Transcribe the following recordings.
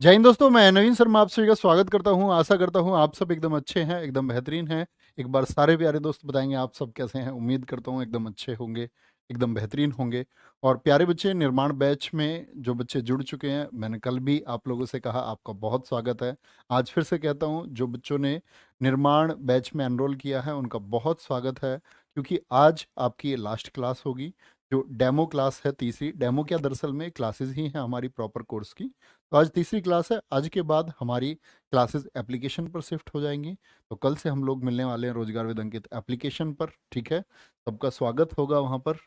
जय हिंद दोस्तों, मैं नवीन शर्मा आप सभी का स्वागत करता हूं। आशा करता हूं आप सब एकदम अच्छे हैं, एकदम बेहतरीन हैं। एक बार सारे प्यारे दोस्त बताएंगे आप सब कैसे हैं। उम्मीद करता हूं एकदम अच्छे होंगे, एकदम बेहतरीन होंगे। और प्यारे बच्चे, निर्माण बैच में जो बच्चे जुड़ चुके हैं, मैंने कल भी आप लोगों से कहा आपका बहुत स्वागत है। आज फिर से कहता हूँ, जो बच्चों ने निर्माण बैच में एनरोल किया है उनका बहुत स्वागत है, क्योंकि आज आपकी ये लास्ट क्लास होगी। जो डेमो क्लास है, तीसरी डेमो क्या, दरअसल में क्लासेस ही हैं हमारी प्रॉपर कोर्स की। तो आज तीसरी क्लास है। आज के बाद हमारी क्लासेस एप्लीकेशन पर शिफ्ट हो जाएंगी। तो कल से हम लोग मिलने वाले हैं रोजगार विद अंकित एप्लीकेशन पर। ठीक है, सबका स्वागत होगा वहाँ पर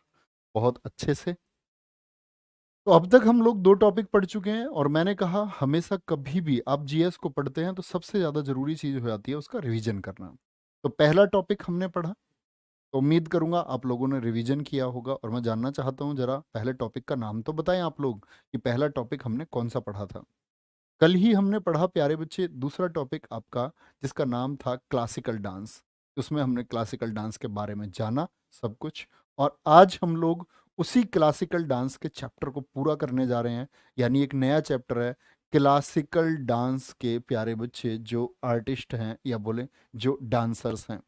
बहुत अच्छे से। तो अब तक हम लोग दो टॉपिक पढ़ चुके हैं, और मैंने कहा हमेशा कभी भी आप जीएस को पढ़ते हैं तो सबसे ज़्यादा ज़रूरी चीज़ हो जाती है उसका रिवीजन करना। तो पहला टॉपिक हमने पढ़ा, तो उम्मीद करूंगा आप लोगों ने रिवीजन किया होगा। और मैं जानना चाहता हूं, जरा पहले टॉपिक का नाम तो बताएं आप लोग कि पहला टॉपिक हमने कौन सा पढ़ा था। कल ही हमने पढ़ा प्यारे बच्चे दूसरा टॉपिक आपका, जिसका नाम था क्लासिकल डांस। उसमें हमने क्लासिकल डांस के बारे में जाना सब कुछ। और आज हम लोग उसी क्लासिकल डांस के चैप्टर को पूरा करने जा रहे हैं। यानी एक नया चैप्टर है क्लासिकल डांस के, प्यारे बच्चे, जो आर्टिस्ट हैं या बोले जो डांसर्स हैं।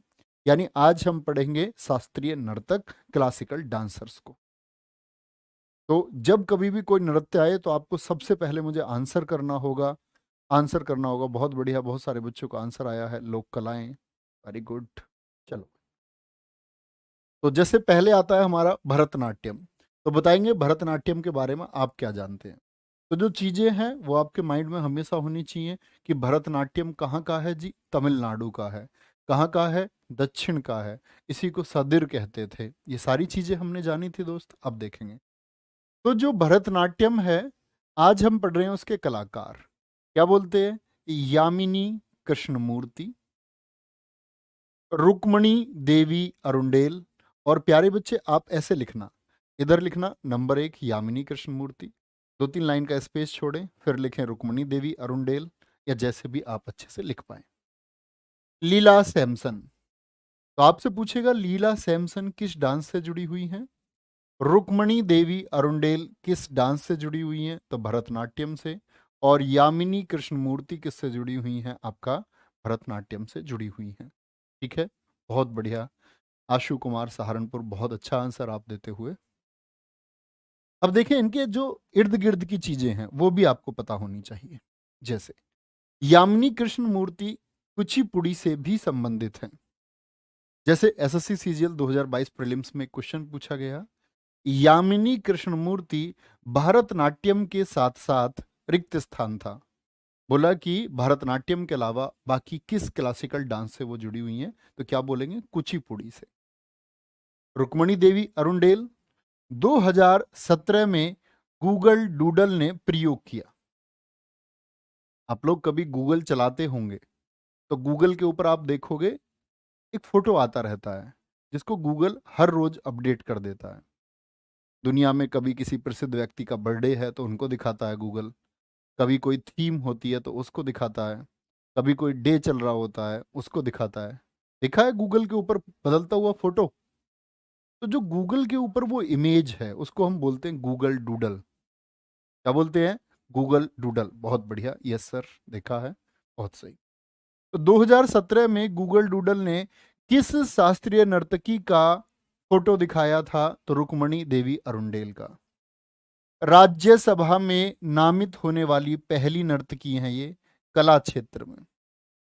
यानी आज हम पढ़ेंगे शास्त्रीय नर्तक, क्लासिकल डांसर्स को। तो जब कभी भी कोई नृत्य आए तो आपको सबसे पहले मुझे आंसर करना होगा। आंसर करना होगा। बहुत बढ़िया, बहुत सारे बच्चों का आंसर आया है। लोक कलाएं, वेरी गुड। चलो, तो जैसे पहले आता है हमारा भरतनाट्यम। तो बताएंगे भरतनाट्यम के बारे में आप क्या जानते हैं। तो जो चीजें हैं वो आपके माइंड में हमेशा होनी चाहिए कि भरतनाट्यम कहाँ का है जी, तमिलनाडु का है। कहाँ का है, दक्षिण का है। इसी को सदिर कहते थे। ये सारी चीजें हमने जानी थी दोस्त, अब देखेंगे। तो जो भरतनाट्यम है, आज हम पढ़ रहे हैं उसके कलाकार क्या बोलते हैं। यामिनी कृष्णमूर्ति, रुक्मणी देवी अरुंडेल। और प्यारे बच्चे, आप ऐसे लिखना, इधर लिखना नंबर 1 यामिनी कृष्णमूर्ति, 2-3 लाइन का स्पेस छोड़ें, फिर लिखें रुक्मणी देवी अरुंडेल, या जैसे भी आप अच्छे से लिख पाए। लीला सैमसन। तो आपसे पूछेगा लीला सैमसन किस डांस से जुड़ी हुई हैं। रुक्मणी देवी अरुंडेल किस डांस से जुड़ी हुई हैं, तो भरतनाट्यम से। और यामिनी कृष्णमूर्ति किससे जुड़ी हुई हैं, आपका भरतनाट्यम से जुड़ी हुई हैं। ठीक है, बहुत बढ़िया। आशु कुमार सहारनपुर, बहुत अच्छा आंसर आप देते हुए। अब देखें, इनके जो इर्द गिर्द की चीजें हैं वो भी आपको पता होनी चाहिए। जैसे यामिनी कृष्णमूर्ति कुचिपुड़ी से भी संबंधित हैं। जैसे एसएससी सीजीएल 2022 प्रीलिम्स में क्वेश्चन पूछा गया, यामिनी कृष्णमूर्ति भरतनाट्यम के साथ साथ रिक्त स्थान था। बोला कि भरतनाट्यम के अलावा बाकी किस क्लासिकल डांस से वो जुड़ी हुई हैं, तो क्या बोलेंगे, कुचिपुड़ी से। रुक्मणी देवी अरुंडेल 2017 में गूगल डूडल ने प्रयोग किया। आप लोग कभी गूगल चलाते होंगे तो गूगल के ऊपर आप देखोगे एक फोटो आता रहता है, जिसको गूगल हर रोज अपडेट कर देता है। दुनिया में कभी किसी प्रसिद्ध व्यक्ति का बर्थडे है तो उनको दिखाता है गूगल, कभी कोई थीम होती है तो उसको दिखाता है, कभी कोई डे चल रहा होता है उसको दिखाता है। देखा है गूगल के ऊपर बदलता हुआ फोटो। तो जो गूगल के ऊपर वो इमेज है उसको हम बोलते हैं गूगल डूडल। क्या बोलते हैं, गूगल डूडल। बहुत बढ़िया, यस सर, देखा है, बहुत सही। तो 2017 में गूगल डूडल ने किस शास्त्रीय नर्तकी का फोटो दिखाया था, तो रुक्मणी देवी अरुंडेल का। राज्यसभा में नामित होने वाली पहली नर्तकी हैं ये, कला क्षेत्र में।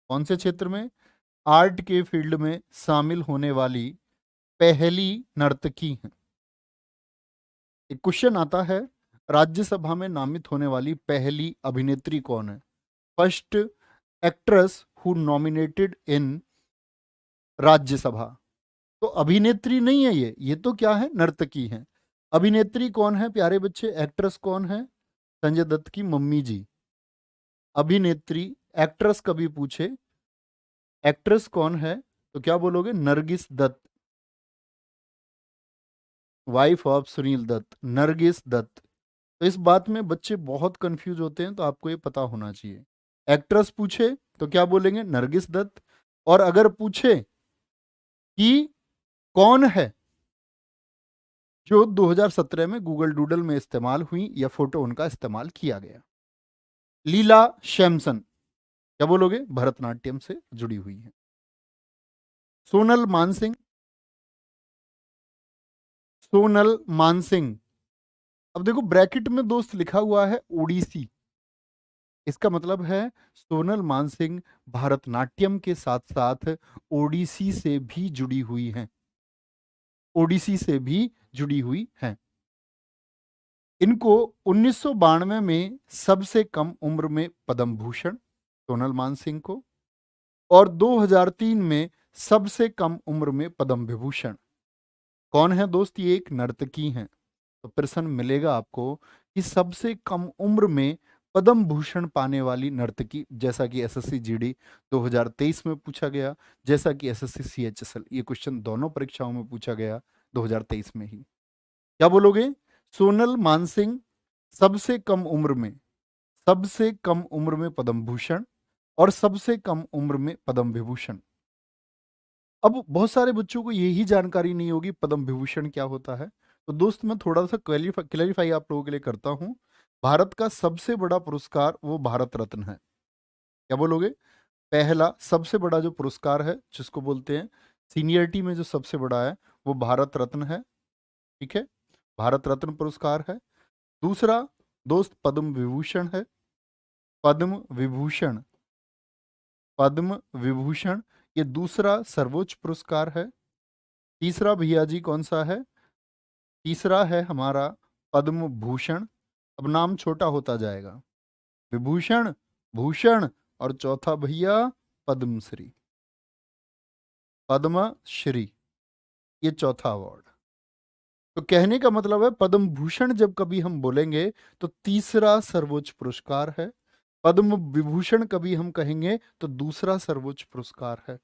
कौन से क्षेत्र में, आर्ट के फील्ड में शामिल होने वाली पहली नर्तकी हैं। एक क्वेश्चन आता है, राज्यसभा में नामित होने वाली पहली अभिनेत्री कौन है। First actress who nominated in Rajya Sabha. तो अभिनेत्री नहीं है ये तो क्या है, नर्तकी है। अभिनेत्री कौन है प्यारे बच्चे, एक्ट्रेस कौन है, संजय दत्त की मम्मी जी। अभिनेत्री, एक्ट्रेस कभी पूछे एक्ट्रेस कौन है तो क्या बोलोगे, नरगिस दत्त, वाइफ ऑफ सुनील दत्त, नरगिस दत्त। तो इस बात में बच्चे बहुत कंफ्यूज होते हैं, तो आपको ये पता होना चाहिए। एक्ट्रेस पूछे तो क्या बोलेंगे, नरगिस दत्त। और अगर पूछे कि कौन है जो 2017 में गूगल डूडल में इस्तेमाल हुई या फोटो उनका इस्तेमाल किया गया, लीला शैमसन, क्या बोलोगे, भरतनाट्यम से जुड़ी हुई है। सोनल मानसिंह, सोनल मानसिंह। अब देखो ब्रैकेट में दोस्त लिखा हुआ है ओडिसी, इसका मतलब है सोनल मानसिंह भारतनाट्यम के साथ साथ ओडिसी से भी जुड़ी हुई हैं, ओडिसी से भी जुड़ी हुई हैं। इनको 1992 में सबसे कम उम्र में पद्म भूषण, सोनल मानसिंह को, और 2003 में सबसे कम उम्र में पद्म विभूषण। कौन है दोस्त, ये एक नर्तकी हैं। तो प्रश्न मिलेगा आपको कि सबसे कम उम्र में पद्म भूषण पाने वाली नर्तकी, जैसा कि एसएससी जीडी 2023 में पूछा गया, जैसा कि एसएससी सीएचएसएल, ये क्वेश्चन दोनों परीक्षाओं में पूछा गया 2023 में ही। क्या बोलोगे, सोनल मानसिंह सबसे कम उम्र में, सबसे कम उम्र में पद्म भूषण और सबसे कम उम्र में पद्म विभूषण। अब बहुत सारे बच्चों को यही जानकारी नहीं होगी पद्म विभूषण क्या होता है। तो दोस्त मैं थोड़ा सा क्लैरिफाई आप लोगों के लिए करता हूं। भारत का सबसे बड़ा पुरस्कार वो भारत रत्न है। क्या बोलोगे, पहला सबसे बड़ा जो पुरस्कार है जिसको बोलते हैं सीनियरिटी में जो सबसे बड़ा है वो भारत रत्न है। ठीक है, भारत रत्न पुरस्कार है। दूसरा दोस्त पद्म विभूषण है, पद्म विभूषण, पद्म विभूषण ये दूसरा सर्वोच्च पुरस्कार है। तीसरा भैया जी कौन सा है, तीसरा है हमारा पद्म भूषण। अब नाम छोटा होता जाएगा, विभूषण, भूषण, और चौथा भैया पद्मश्री, पद्मश्री, ये चौथा अवार्ड। तो कहने का मतलब है पद्म भूषण जब कभी हम बोलेंगे तो तीसरा सर्वोच्च पुरस्कार है, पद्म विभूषण कभी हम कहेंगे तो दूसरा सर्वोच्च पुरस्कार है।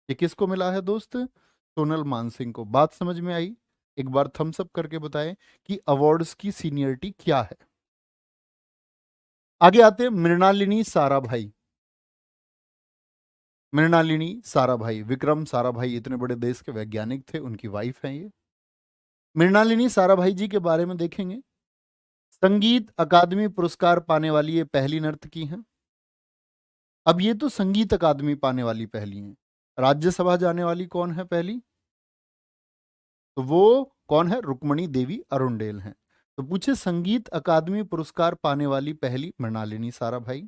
ये किसको मिला है दोस्त, सोनल मानसिंह को। बात समझ में आई, एक बार थम्स अप करके बताएं कि अवार्ड्स की सीनियरिटी क्या है। आगे आते हैं मृणालिनी साराभाई। मृणालिनी साराभाई, विक्रम साराभाई इतने बड़े देश के वैज्ञानिक थे, उनकी वाइफ हैं ये। मृणालिनी साराभाई जी के बारे में देखेंगे, संगीत अकादमी पुरस्कार पाने वाली ये पहली नर्तकी हैं। अब ये तो संगीत अकादमी पाने वाली पहली हैं, राज्यसभा जाने वाली कौन है पहली, तो वो कौन है, रुक्मणी देवी अरुणडेल हैं। तो पूछे संगीत अकादमी पुरस्कार पाने वाली पहली मृणालिनी साराभाई।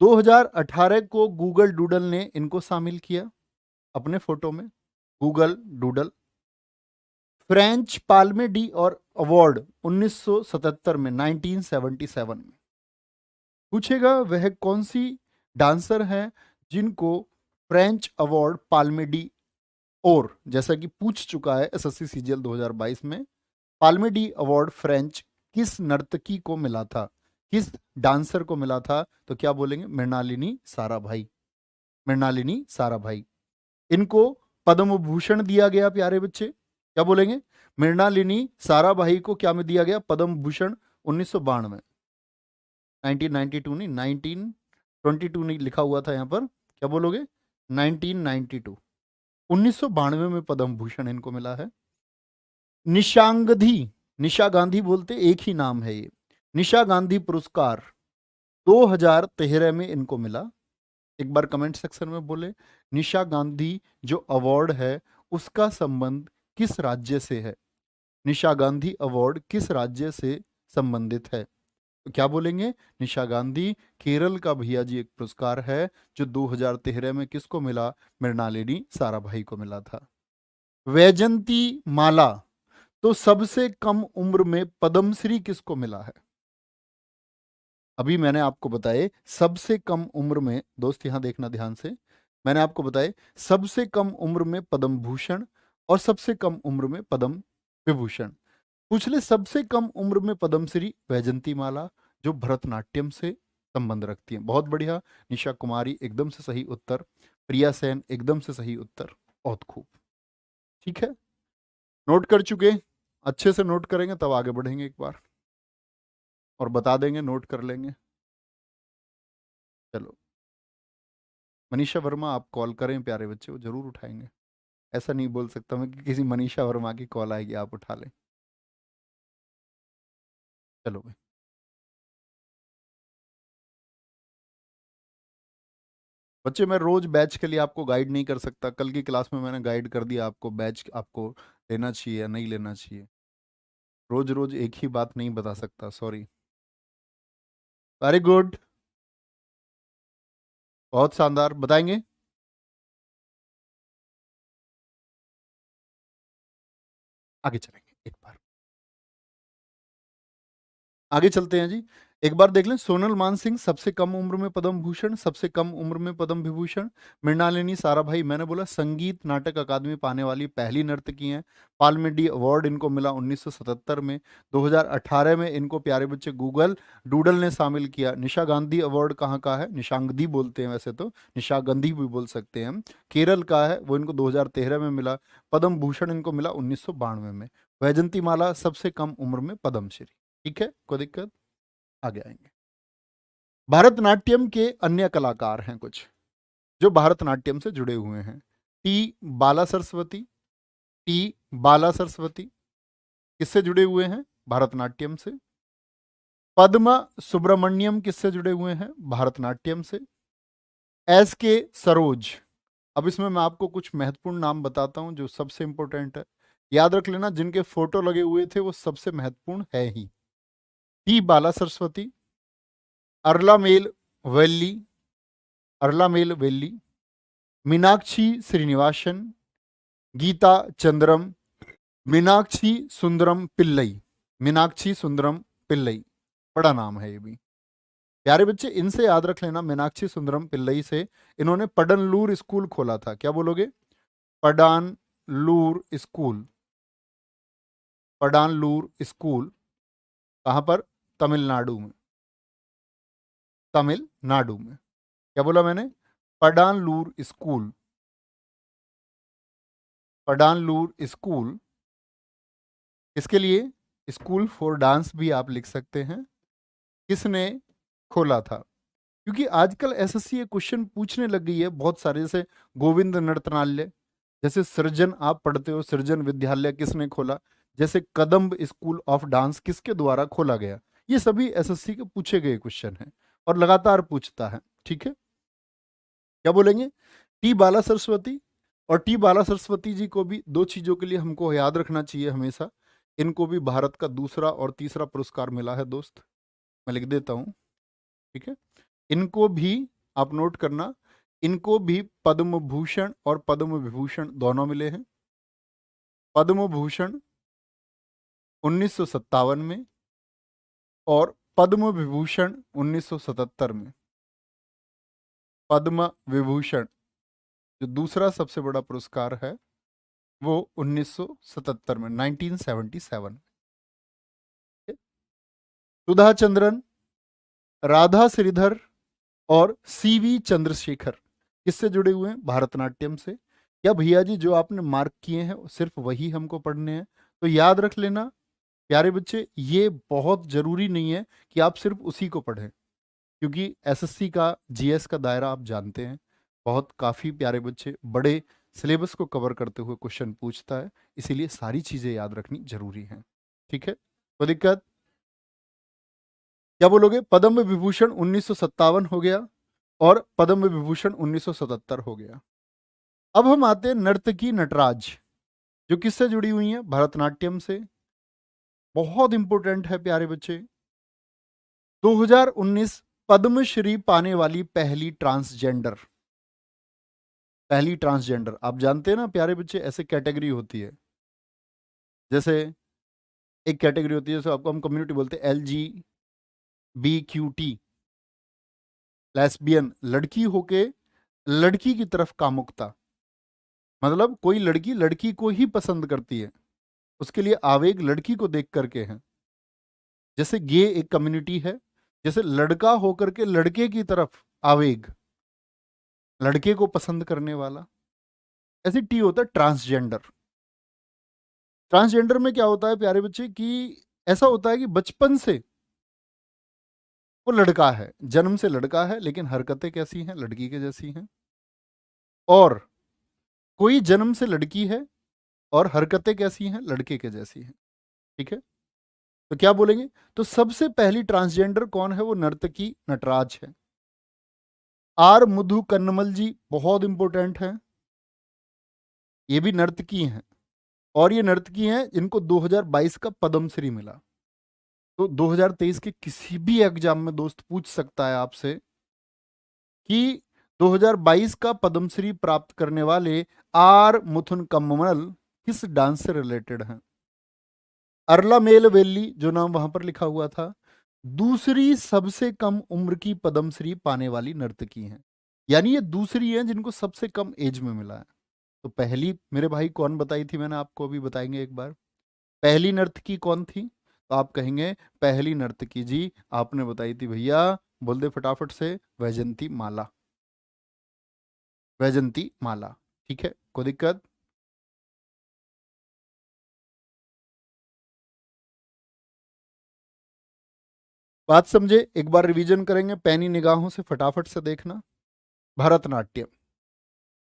2018 को गूगल डूडल ने इनको शामिल किया अपने फोटो में, Google doodle. French Palme D और अवार्ड 1977 में, 1977 में। पूछेगा वह कौन सी डांसर है जिनको फ्रेंच अवार्ड पाल्मे डी, और जैसा कि पूछ चुका है एसएससी सीजीएल 2022 में, पाल्मे डी अवार्ड फ्रेंच किस नर्तकी को मिला था, किस डांसर को मिला था, तो क्या बोलेंगे, मृणालिनी साराभाई, मृणालिनी साराभाई। इनको पद्म भूषण दिया गया प्यारे बच्चे, क्या बोलेंगे, मृणालिनी साराभाई को क्या में दिया गया, पद्म भूषण 1992, 1992 नहीं, 1922 नहीं लिखा हुआ था यहाँ पर, क्या बोलोगे, 1992, 1992 में पद्म भूषण इनको मिला है। निशांगधी, निशा गांधी बोलते एक ही नाम है ये, निशा गांधी पुरस्कार 2013 में इनको मिला। एक बार कमेंट सेक्शन में बोले निशा गांधी जो अवार्ड है उसका संबंध किस राज्य से है, निशा गांधी अवार्ड किस राज्य से संबंधित है, तो क्या बोलेंगे, निशा गांधी केरल का भैया जी एक पुरस्कार है जो 2013 में किसको मिला, मृणालिनी साराभाई को मिला था। वैजंती माला, तो सबसे कम उम्र में पद्मश्री किसको मिला है। अभी मैंने आपको बताए सबसे कम उम्र में, दोस्त यहां देखना ध्यान से, मैंने आपको बताए सबसे कम उम्र में पद्म भूषण और सबसे कम उम्र में पद्म विभूषण। पूछ ले सबसे कम उम्र में पद्मश्री वैजंती माला जो भरतनाट्यम से संबंध रखती है। बहुत बढ़िया, निशा कुमारी एकदम से सही उत्तर, प्रिया सेन एकदम से सही उत्तर, बहुत खूब। ठीक है, नोट कर चुके, अच्छे से नोट करेंगे तब आगे बढ़ेंगे, एक बार और बता देंगे, नोट कर लेंगे। चलो मनीषा वर्मा आप कॉल करें प्यारे बच्चे, वो जरूर उठाएंगे। ऐसा नहीं बोल सकता मैं कि किसी मनीषा वर्मा की कॉल आएगी आप उठा लें। चलो भाई। बच्चे मैं रोज बैच के लिए आपको गाइड नहीं कर सकता, कल की क्लास में मैंने गाइड कर दिया आपको, बैच आपको लेना चाहिए या नहीं लेना चाहिए। रोज रोज एक ही बात नहीं बता सकता, सॉरी। वेरी गुड, बहुत शानदार, बताएंगे। आगे चलेंगे एक बार, आगे चलते हैं जी। एक बार देख लें, सोनल मानसिंह सबसे कम उम्र में पद्म भूषण, सबसे कम उम्र में पद्म विभूषण। मृणालिनी साराभाई, मैंने बोला संगीत नाटक अकादमी पाने वाली पहली नर्तकी हैं। पाल्मेडी अवार्ड इनको मिला 1977 में। 2018 में इनको प्यारे बच्चे गूगल डूडल ने शामिल किया। निशा गांधी अवार्ड कहाँ का है, निशांगदी बोलते हैं वैसे तो, निशा गांधी भी बोल सकते हैं हम, केरल का है, वो इनको 2013 में मिला। पद्म भूषण इनको मिला 1992 में। वैजंती माला सबसे कम उम्र में पद्मश्री। ठीक है, कोई दिक्कत, आगे आएंगे। भरतनाट्यम के अन्य कलाकार हैं कुछ जो भरतनाट्यम से जुड़े हुए हैं। टी बाला सरस्वती, टी बाला सरस्वती किससे जुड़े हुए हैं, भरतनाट्यम से। पद्मा सुब्रमण्यम किससे जुड़े हुए हैं, भरतनाट्यम से। एस के सरोज, अब इसमें मैं आपको कुछ महत्वपूर्ण नाम बताता हूं जो सबसे इंपॉर्टेंट है, याद रख लेना, जिनके फोटो लगे हुए थे वो सबसे महत्वपूर्ण है ही। टी बाला सरस्वती, अरलामेल वेल्ली, अरलामेल वेल्ली, मीनाक्षी श्रीनिवासन, गीता चंद्रम, मीनाक्षी सुंदरम पिल्लई, मीनाक्षी सुंदरम पिल्लई, बड़ा नाम है ये भी। प्यारे बच्चे इनसे याद रख लेना, मीनाक्षी सुंदरम पिल्लई से इन्होंने पडनलूर स्कूल खोला था। क्या बोलोगे, पडानलूर स्कूल, पडानलूर स्कूल कहां पर, तमिलनाडु में, तमिलनाडु में। क्या बोला मैंने, पडानलूर स्कूल, पडानलूर स्कूल इसके लिए, स्कूल फॉर डांस भी आप लिख सकते हैं, किसने खोला था। क्योंकि आजकल एसएससी ये क्वेश्चन पूछने लग गई है बहुत सारे, जैसे गोविंद नर्तनालय, जैसे सृजन आप पढ़ते हो, सृजन विद्यालय किसने खोला, जैसे कदम्ब स्कूल ऑफ डांस किसके द्वारा खोला गया। ये सभी एसएससी के पूछे गए क्वेश्चन हैं और लगातार पूछता है। ठीक है, क्या बोलेंगे, टी बाला सरस्वती। और टी बाला सरस्वती जी को भी दो चीजों के लिए हमको याद रखना चाहिए हमेशा, इनको भी भारत का दूसरा और तीसरा पुरस्कार मिला है दोस्त, मैं लिख देता हूं। ठीक है, इनको भी आप नोट करना, इनको भी पद्म भूषण और पद्म विभूषण दोनों मिले हैं। पद्म भूषण 1957 में और पद्म विभूषण 1977 में। पद्म विभूषण जो दूसरा सबसे बड़ा पुरस्कार है वो 1977 में, 1977। सुधा चंद्रन, राधा श्रीधर और सीवी चंद्रशेखर किससे जुड़े हुए हैं, भरतनाट्यम से। क्या भैया जी जो आपने मार्क किए हैं सिर्फ वही हमको पढ़ने हैं, तो याद रख लेना प्यारे बच्चे, ये बहुत जरूरी नहीं है कि आप सिर्फ उसी को पढ़ें, क्योंकि एसएससी का जीएस का दायरा आप जानते हैं, बहुत काफ़ी प्यारे बच्चे बड़े सिलेबस को कवर करते हुए क्वेश्चन पूछता है, इसीलिए सारी चीज़ें याद रखनी जरूरी हैं। ठीक है, कोई दिक्कत, क्या बोलोगे, पद्म विभूषण 1957 हो गया और पद्म विभूषण 1977 हो गया। अब हम आते हैं नर्तकी नटराज, जो किससे जुड़ी हुई हैं, भरतनाट्यम से। बहुत इंपॉर्टेंट है प्यारे बच्चे, 2019 पद्मश्री पाने वाली पहली ट्रांसजेंडर, पहली ट्रांसजेंडर। आप जानते हैं ना प्यारे बच्चे, ऐसे कैटेगरी होती है, जैसे एक कैटेगरी होती है जैसे आपको हम कम्युनिटी बोलते हैं LGBTQ, लेस्बियन, लड़की होके लड़की की तरफ कामुकता, मतलब कोई लड़की लड़की को ही पसंद करती है, उसके लिए आवेग लड़की को देख करके है। जैसे गे एक कम्युनिटी है, जैसे लड़का होकर के लड़के की तरफ आवेग, लड़के को पसंद करने वाला। ऐसे टी होता है ट्रांसजेंडर। ट्रांसजेंडर में क्या होता है प्यारे बच्चे कि ऐसा होता है कि बचपन से वो लड़का है, जन्म से लड़का है, लेकिन हरकतें कैसी हैं, लड़की के जैसी हैं। और कोई जन्म से लड़की है और हरकतें कैसी हैं, लड़के के जैसी हैं। ठीक है, तो क्या बोलेंगे, तो सबसे पहली ट्रांसजेंडर कौन है, वो नर्तकी नटराज है। आर मधु कन्नमल जी बहुत इंपॉर्टेंट है, ये भी नर्तकी हैं, और ये नर्तकी हैं जिनको 2022 का पद्मश्री मिला। तो 2023 के किसी भी एग्जाम में दोस्त पूछ सकता है आपसे कि 2022 का पद्मश्री प्राप्त करने वाले आर मुथुन कम्मल किस डांस से रिलेटेड हैं। अरला मेल वेल्ली जो नाम वहां पर लिखा हुआ था, दूसरी सबसे कम उम्र की पद्मश्री पाने वाली नर्तकी हैं, यानी ये दूसरी हैं जिनको सबसे कम एज में मिला है। तो पहली मेरे भाई कौन बताई थी, मैंने आपको अभी बताएंगे एक बार। पहली नर्तकी कौन थी, तो आप कहेंगे पहली नर्तकी जी आपने बताई थी भैया, बोल दे फटाफट से, वैजंती माला। वैजंती माला, ठीक है, कोई दिक्कत। बात समझे, एक बार रिवीजन करेंगे पैनी निगाहों से, फटाफट से देखना। भरतनाट्यम,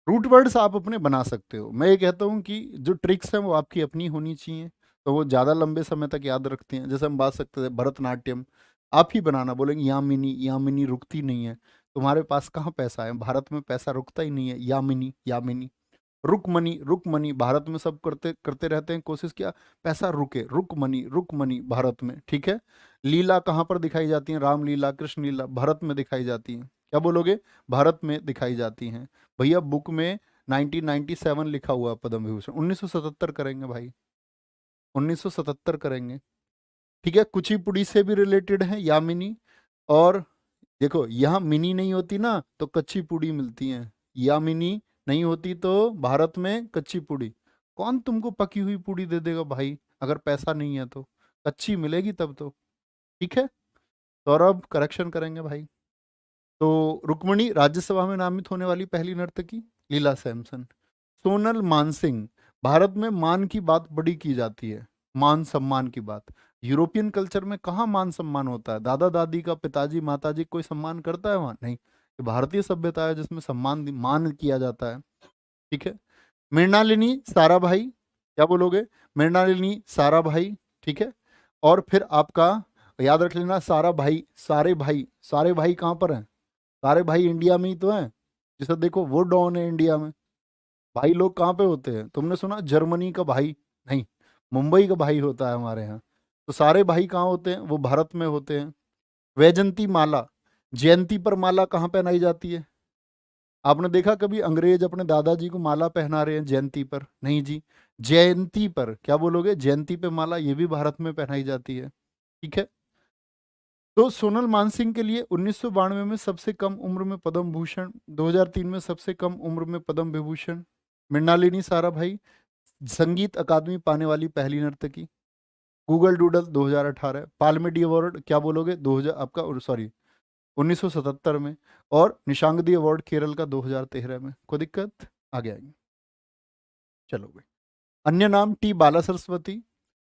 रूट वर्ड्स आप अपने बना सकते हो। मैं ये कहता हूँ कि जो ट्रिक्स हैं वो आपकी अपनी होनी चाहिए, तो वो ज़्यादा लंबे समय तक याद रखते हैं। जैसे हम बात सकते थे भरतनाट्यम, आप ही बनाना, बोलेंगे यामिनी, यामिनी रुकती नहीं है, तुम्हारे पास कहाँ पैसा है, भारत में पैसा रुकता ही नहीं है, यामिनी यामिनी। रुकमनी, रुकमनी, भारत में सब करते करते रहते हैं कोशिश, क्या पैसा रुके, रुकमनी, रुकमनी भारत में, ठीक है। लीला कहाँ पर दिखाई जाती है, रामलीला कृष्ण लीला भारत में दिखाई जाती है, क्या बोलोगे, भारत में दिखाई जाती हैं। भैया बुक में 1997 लिखा हुआ है पद्म विभूषण, 1977 करेंगे भाई, 1977 करेंगे, ठीक है। कुचिपुड़ी से भी रिलेटेड है यामिनी। और देखो यहाँ मिनी नहीं होती ना तो कच्ची पूड़ी मिलती है, यामिनी नहीं होती तो भारत में कच्ची पूड़ी। कौन तुमको पकी हुई पूड़ी दे देगा भाई, अगर पैसा नहीं है तो कच्ची मिलेगी तब तो, ठीक है। सौरभ करेक्शन करेंगे भाई। तो रुक्मणी राज्यसभा में नामित होने वाली पहली नर्तकी लीला सैमसन। सोनल मानसिंह, भारत में मान की बात बड़ी की जाती है, मान सम्मान की बात। यूरोपियन कल्चर में कहाँ मान सम्मान होता है, दादा दादी का, पिताजी माताजी कोई सम्मान करता है वहां, नहीं। ये भारतीय सभ्यता है जिसमें सम्मान मान किया जाता है, ठीक है। मृणालिनी साराभाई, क्या बोलोगे, मृणालिनी साराभाई, ठीक है। और फिर आपका याद रख लेना सारा भाई, सारे भाई, सारे भाई कहाँ पर हैं, सारे भाई इंडिया में ही तो हैं। जैसे देखो वो डॉन है इंडिया में, भाई लोग कहाँ पे होते हैं, तुमने सुना जर्मनी का भाई, नहीं, मुंबई का भाई होता है हमारे यहाँ। तो सारे भाई कहाँ होते हैं, वो भारत में होते हैं। वैजंती माला, जयंती पर माला कहाँ पहनाई जाती है, आपने देखा कभी अंग्रेज अपने दादाजी को माला पहना रहे हैं जयंती पर, नहीं जी। जयंती पर क्या बोलोगे, जयंती पे माला, ये भी भारत में पहनाई जाती है, ठीक है। तो सोनल मानसिंह के लिए 1992 में सबसे कम उम्र में पद्म भूषण, 2003 में सबसे कम उम्र में पद्म विभूषण। मृणालिनी साराभाई संगीत अकादमी पाने वाली पहली नर्तकी। Google doodle 2018। पाल्मेडी अवार्ड क्या बोलोगे 2000 आपका, सॉरी 1977 में। और निशांगदी अवार्ड केरल का 2013 में। कोई दिक्कत, आगे आएंगे, चलो भाई। अन्य नाम टी बाला सरस्वती,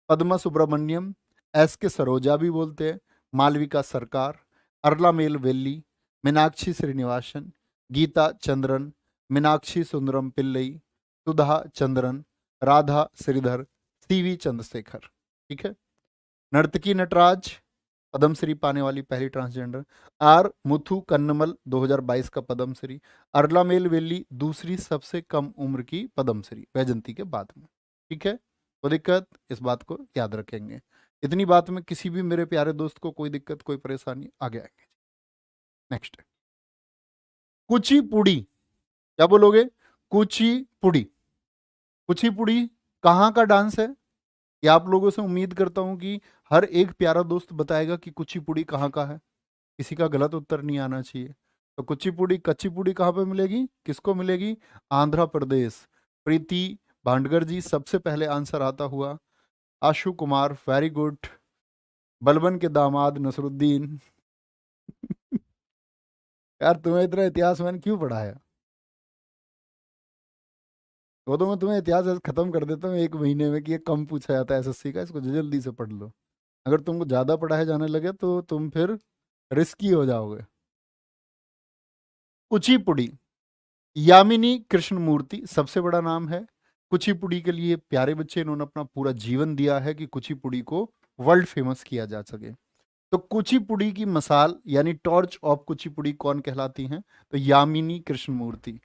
पद्मा सुब्रमण्यम, एस के सरोजा भी बोलते हैं, मालविका सरकार, अरलामेल वेल्ली, मीनाक्षी श्रीनिवासन, गीता चंद्रन, मीनाक्षी सुंदरम पिल्लई, सुधा चंद्रन, राधा श्रीधर, सीवी चंद्रशेखर, ठीक है। नर्तकी नटराज, पद्मश्री पाने वाली पहली ट्रांसजेंडर। आर मुथु कन्नमल 2022 का पद्मश्री। अरलामेल वेल्ली दूसरी सबसे कम उम्र की पद्मश्री वैजंती के बाद में, ठीक है। कोई दिक्कत, इस बात को याद रखेंगे। इतनी बात में किसी भी मेरे प्यारे दोस्त को कोई दिक्कत कोई परेशानी, आगे आएंगे। नेक्स्ट, कुचिपुड़ी, क्या बोलोगे, कुचिपुड़ी। कुचिपुड़ी कहाँ का डांस है, ये आप लोगों से उम्मीद करता हूं कि हर एक प्यारा दोस्त बताएगा कि कुचिपुड़ी कहाँ का है, किसी का गलत उत्तर नहीं आना चाहिए। तो कुचिपुड़ी कच्चीपुड़ी कहाँ पे मिलेगी, किसको मिलेगी, आंध्र प्रदेश। प्रीति भांडगर जी सबसे पहले आंसर आता हुआ। आशु कुमार वेरी गुड। बलबन के दामाद नसरुद्दीन यार तुम्हें इतना इतिहास मैंने क्यों पढ़ाया, वो तो मैं तुम्हें इतिहास ऐसे खत्म कर देता हूँ एक महीने में कि ये कम पूछा जाता है एसएससी का, इसको जल्दी से पढ़ लो। अगर तुमको ज्यादा पढ़ाया जाने लगे तो तुम फिर रिस्की हो जाओगे। कुचिपुड़ी, यामिनी कृष्णमूर्ति सबसे बड़ा नाम है। कुचिपुड़ी के लिए प्यारे बच्चे, इन्होंने अपना पूरा जीवन दिया है कि कुचिपुड़ी को वर्ल्ड फेमस किया जा सके। तो कुचिपुड़ी की मसाल यानी टॉर्च ऑफ कुचिपुड़ी कौन कहलाती हैं? तो यामिनी कृष्णमूर्ति।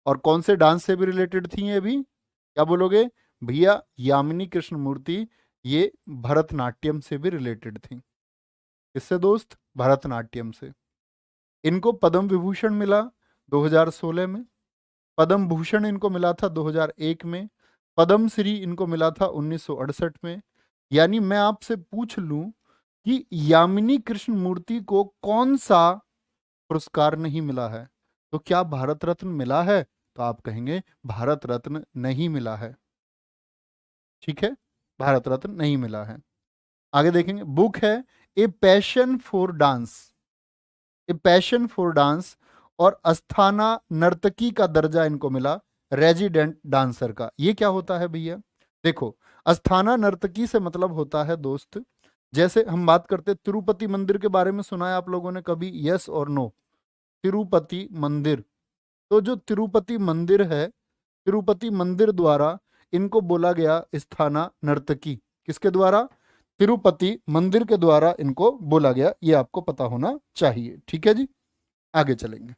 और कौन से डांस से भी रिलेटेड थी ये भी? क्या बोलोगे भैया? यामिनी कृष्णमूर्ति ये भरतनाट्यम से भी रिलेटेड थी। किससे दोस्त? भरतनाट्यम से। इनको पद्म विभूषण मिला 2016 में, पद्म भूषण इनको मिला था 2001 में, पद्म श्री इनको मिला था 1968 में। यानी मैं आपसे पूछ लूं कि यामिनी कृष्ण मूर्ति को कौन सा पुरस्कार नहीं मिला है, तो क्या भारत रत्न मिला है? तो आप कहेंगे भारत रत्न नहीं मिला है। ठीक है, भारत रत्न नहीं मिला है। आगे देखेंगे, बुक है a passion for dance, a passion for dance, और अस्थाना नर्तकी का दर्जा इनको मिला रेजिडेंट डांसर का। ये क्या होता है भैया? देखो, अस्थाना नर्तकी से मतलब होता है दोस्त, जैसे हम बात करते तिरुपति मंदिर के बारे में सुना है आप लोगों ने कभी? यस और नो? तिरुपति मंदिर, तो जो तिरुपति मंदिर है, तिरुपति मंदिर द्वारा इनको बोला गया स्थाना नर्तकी। किसके द्वारा? तिरुपति मंदिर के द्वारा इनको बोला गया। ये आपको पता होना चाहिए। ठीक है जी, आगे चलेंगे।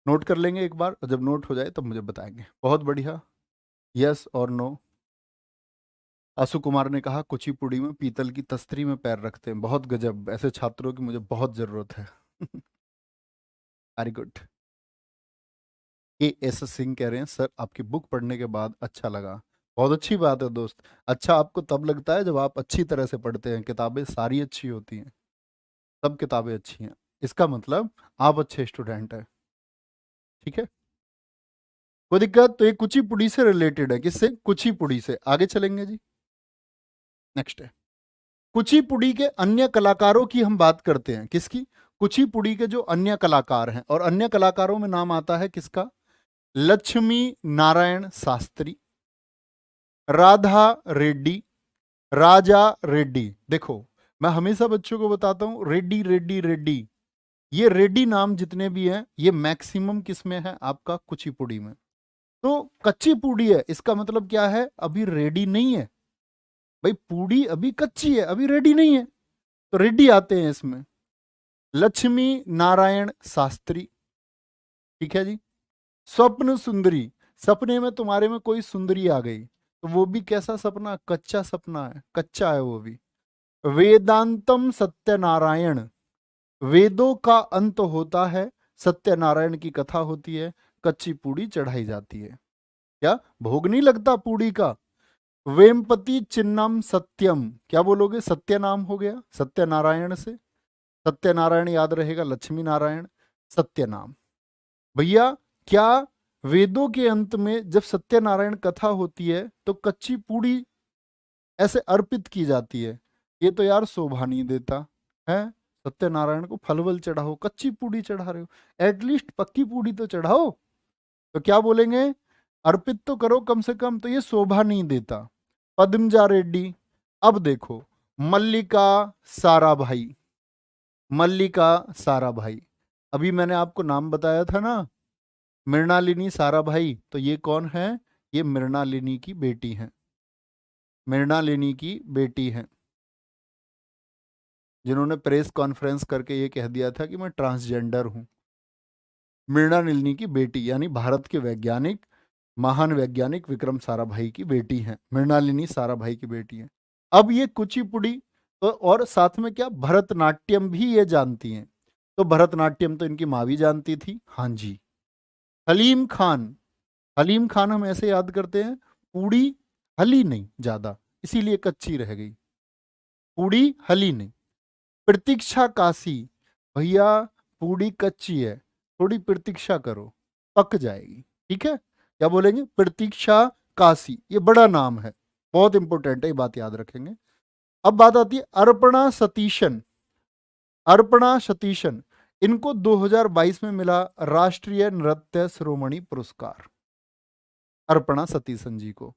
नोट कर लेंगे एक बार, और जब नोट हो जाए तब मुझे बताएंगे। बहुत बढ़िया, यस और नो। आशु कुमार ने कहा कुचिपुड़ी में पीतल की तस्तरी में पैर रखते हैं। बहुत गजब, ऐसे छात्रों की मुझे बहुत जरूरत है। Very good. एस सिंह कह रहे हैं सर आपकी बुक पढ़ने के बाद अच्छा लगा। बहुत अच्छी बात है दोस्त। अच्छा आपको तब लगता है जब आप अच्छी तरह से पढ़ते हैं। किताबें सारी अच्छी होती हैं, सब किताबें अच्छी हैं, इसका मतलब आप अच्छे स्टूडेंट हैं। ठीक है, कोई दिक्कत? तो ये कुचिपुड़ी से रिलेटेड है। किससे? कुचिपुड़ी से। आगे चलेंगे जी, नेक्स्ट है कुचिपुड़ी के अन्य कलाकारों की हम बात करते हैं। किसकी? कुचिपुड़ी के जो अन्य कलाकार हैं, और अन्य कलाकारों में नाम आता है किसका? लक्ष्मी नारायण शास्त्री, राधा रेड्डी, राजा रेड्डी। देखो, मैं हमेशा बच्चों को बताता हूं रेड्डी रेड्डी रेड्डी, ये रेड्डी नाम जितने भी हैं ये मैक्सिमम किस में है? आपका कुचिपुड़ी में। तो कच्ची पूड़ी है, इसका मतलब क्या है? अभी रेडी नहीं है भाई, पूड़ी अभी कच्ची है, अभी रेडी नहीं है, तो रेड्डी आते हैं इसमें। लक्ष्मी नारायण शास्त्री, ठीक है जी। स्वप्न सुंदरी, सपने में तुम्हारे में कोई सुंदरी आ गई, तो वो भी कैसा सपना? कच्चा सपना है, कच्चा है वो भी। वेदांतम सत्यनारायण, वेदों का अंत होता है, सत्यनारायण की कथा होती है, कच्ची पूड़ी चढ़ाई जाती है। क्या भोग नहीं लगता पूड़ी का? वेमपति चिन्नम सत्यम, क्या बोलोगे? सत्य नाम हो गया सत्यनारायण से, सत्यनारायण याद रहेगा, लक्ष्मी नारायण, सत्य नाम। भैया क्या वेदों के अंत में जब सत्यनारायण कथा होती है तो कच्ची पूड़ी ऐसे अर्पित की जाती है? ये तो यार शोभा नहीं देता है। सत्यनारायण को फल वल चढ़ाओ, कच्ची पूड़ी चढ़ा रहे हो, एटलीस्ट पक्की पूड़ी तो चढ़ाओ। तो क्या बोलेंगे? अर्पित तो करो कम से कम, तो ये शोभा नहीं देता। पद्मजा रेड्डी। अब देखो, मल्लिका साराभाई, मल्लिका साराभाई, अभी मैंने आपको नाम बताया था ना, मृणालिनी साराभाई, तो ये कौन है? ये मृणालिनी की बेटी है, मृणालिनी की बेटी है, जिन्होंने प्रेस कॉन्फ्रेंस करके ये कह दिया था कि मैं ट्रांसजेंडर हूं। मृणालिनी की बेटी यानी भारत के वैज्ञानिक, महान वैज्ञानिक विक्रम साराभाई की बेटी है, मृणालिनी साराभाई की बेटी है। अब ये कुचिपुड़ी तो, और साथ में क्या भरतनाट्यम भी ये जानती हैं। तो भरतनाट्यम तो इनकी माँ भी जानती थी। हाँ जी। हलीम खान, हलीम खान हम ऐसे याद करते हैं, पूड़ी हली नहीं ज्यादा, इसीलिए कच्ची रह गई, पूड़ी हली नहीं। प्रतीक्षा काशी, भैया पूड़ी कच्ची है, थोड़ी प्रतीक्षा करो, पक जाएगी। ठीक है, क्या बोलेंगे? प्रतीक्षा काशी, ये बड़ा नाम है, बहुत इंपॉर्टेंट है, ये बात याद रखेंगे। अब बात आती है अर्पणा सतीशन, अर्पणा सतीशन, इनको 2022 में मिला राष्ट्रीय नृत्य शिरोमणि पुरस्कार, अर्पणा सतीशन जी को।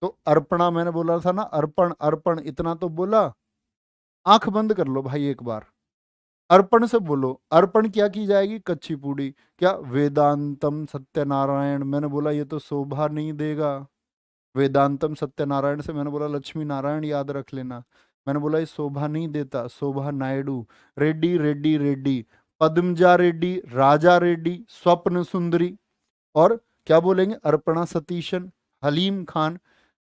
तो अर्पणा मैंने बोला था ना, अर्पण अर्पण, इतना तो बोला। आंख बंद कर लो भाई एक बार, अर्पण से बोलो। अर्पण क्या की जाएगी? कच्ची पूड़ी। क्या? वेदांतम सत्यनारायण, मैंने बोला ये तो शोभा नहीं देगा। वेदांतम सत्यनारायण से मैंने बोला लक्ष्मी नारायण याद रख लेना। मैंने बोला ये शोभा नहीं देता, शोभा नायडू। रेड्डी रेड्डी रेड्डी, पद्मजा रेड्डी, राजा रेड्डी, स्वप्न सुंदरी, और क्या बोलेंगे, अर्पणा सतीशन, हलीम खान,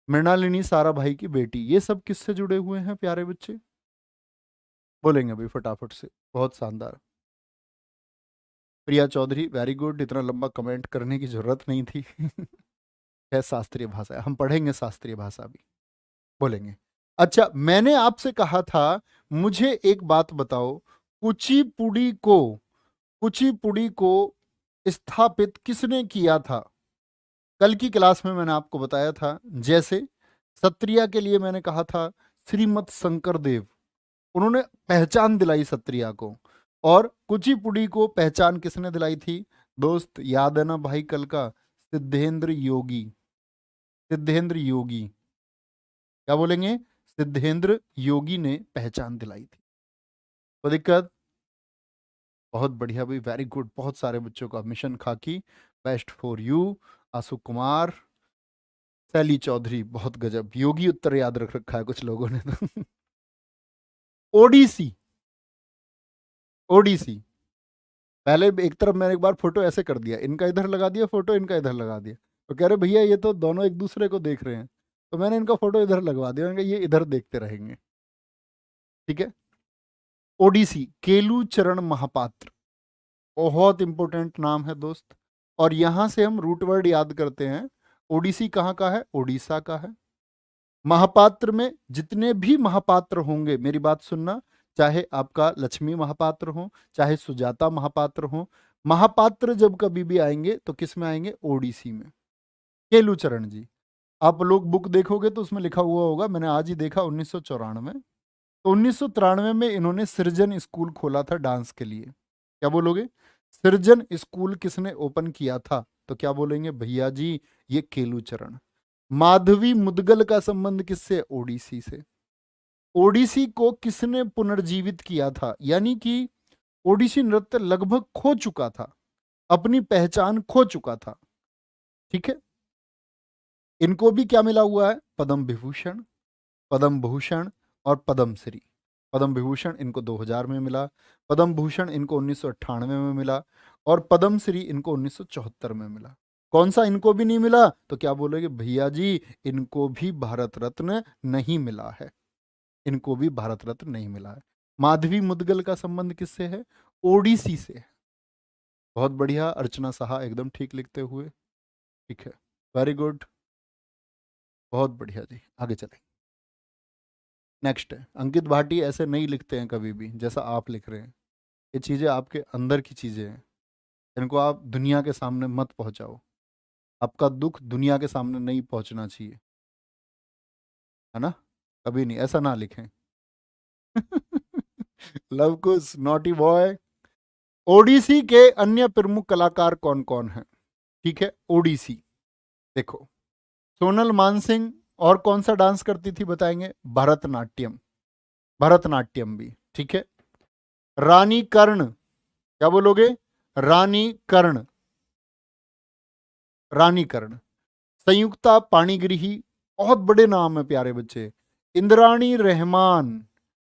मृणालिनी साराभाई की बेटी। ये सब किससे जुड़े हुए हैं प्यारे बच्चे? बोलेंगे अभी फटाफट से। बहुत शानदार। प्रिया चौधरी, वेरी गुड। इतना लंबा कमेंट करने की जरूरत नहीं थी। है शास्त्रीय भाषा है, हम पढ़ेंगे शास्त्रीय भाषा भी, बोलेंगे। अच्छा, मैंने आपसे कहा था मुझे एक बात बताओ, कुचिपुड़ी को कुचिपुड़ी को स्थापित किसने किया था? कल की क्लास में मैंने आपको बताया था, जैसे सत्रिया के लिए मैंने कहा था श्रीमद शंकर देव, उन्होंने पहचान दिलाई सत्रिया को। और कुचिपुड़ी को पहचान किसने दिलाई थी दोस्त? याद है ना भाई कल का? सिद्धेंद्र योगी। सिद्धेंद्र योगी, क्या बोलेंगे? सिद्धेंद्र योगी ने पहचान दिलाई थी। कोई दिक्कत? बहुत बढ़िया भाई, वेरी गुड। बहुत सारे बच्चों का मिशन खाकी, बेस्ट फॉर यू। आशु कुमार, शैली चौधरी, बहुत गजब। योगी उत्तर याद रख रखा है कुछ लोगों ने तो। ओडीसी, ओडीसी। पहले एक तरफ मैंने एक बार फोटो ऐसे कर दिया, इनका इधर लगा दिया फोटो, इनका इधर लगा दिया, तो कह रहे भैया ये तो दोनों एक दूसरे को देख रहे हैं, तो मैंने इनका फोटो इधर लगवा दिया, मैंने कहा ये इधर देखते रहेंगे, ठीक है। ओडीसी, केलू चरण महापात्र, बहुत इंपॉर्टेंट नाम है दोस्त। और यहां से हम रूट वर्ड याद करते हैं। ओडीसी कहाँ का है? उड़ीसा का है। महापात्र में जितने भी महापात्र होंगे, मेरी बात सुनना, चाहे आपका लक्ष्मी महापात्र हो, चाहे सुजाता महापात्र हो, महापात्र जब कभी भी आएंगे तो किस में आएंगे? ओडीसी में। केलूचरण जी, आप लोग बुक देखोगे तो उसमें लिखा हुआ होगा, मैंने आज ही देखा 1994। तो 1993 में इन्होंने सृजन स्कूल खोला था डांस के लिए। क्या बोलोगे? सृजन स्कूल किसने ओपन किया था? तो क्या बोलेंगे भैया जी? ये केलूचरण। माधवी मुदगल का संबंध किससे? ओडिसी से। ओडिसी को किसने पुनर्जीवित किया था? यानी कि ओडिसी नृत्य लगभग खो चुका था, अपनी पहचान खो चुका था, ठीक है। इनको भी क्या मिला हुआ है? पद्म विभूषण, पद्म भूषण और पद्म श्री। पद्म विभूषण इनको 2000 में मिला, पद्म भूषण इनको 1998 में मिला, और पद्म श्री इनको 1974 में मिला। कौन सा इनको भी नहीं मिला? तो क्या बोलोगे भैया जी? इनको भी भारत रत्न नहीं मिला है, इनको भी भारत रत्न नहीं मिला है। माधवी मुदगल का संबंध किससे है? ओडिसी से है। बहुत बढ़िया अर्चना साहा, एकदम ठीक लिखते हुए, ठीक है, वेरी गुड, बहुत बढ़िया जी। आगे चलें, नेक्स्ट है अंकित भाटी। ऐसे नहीं लिखते हैं कभी भी जैसा आप लिख रहे हैं, ये चीज़ें आपके अंदर की चीज़ें हैं, इनको आप दुनिया के सामने मत पहुंचाओ। आपका दुख दुनिया के सामने नहीं पहुंचना चाहिए, है ना? कभी नहीं, ऐसा ना लिखें। लव कुश, नॉटी बॉय। ओडिसी के अन्य प्रमुख कलाकार कौन कौन हैं? ठीक है, ओडिसी देखो, सोनल मानसिंह, और कौन सा डांस करती थी बताएंगे? भरतनाट्यम, भरतनाट्यम भी, ठीक है। रानी कर्ण, क्या बोलोगे? रानी कर्ण, रानी कर्ण। संयुक्ता पाणिग्रही, बहुत बड़े नाम है प्यारे बच्चे। इंद्राणी रहमान,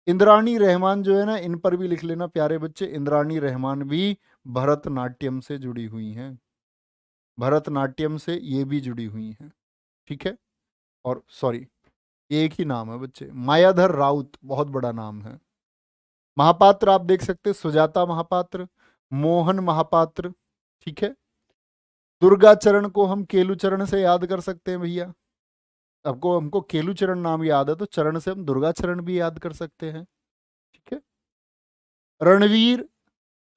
इंद्राणी रहमान जो है ना, इन पर भी लिख लेना प्यारे बच्चे, इंद्राणी रहमान भी भरतनाट्यम से जुड़ी हुई हैं, भरतनाट्यम से ये भी जुड़ी हुई हैं, ठीक है। और सॉरी, एक ही नाम है बच्चे, मायाधर राउत, बहुत बड़ा नाम है। महापात्र आप देख सकते हैं, सुजाता महापात्र, मोहन महापात्र, ठीक है। दुर्गा चरण को हम केलू चरण से याद कर सकते हैं भैया, आपको हमको केलू चरण नाम याद है तो चरण से हम दुर्गा चरण भी याद कर सकते हैं, ठीक है। रणवीर,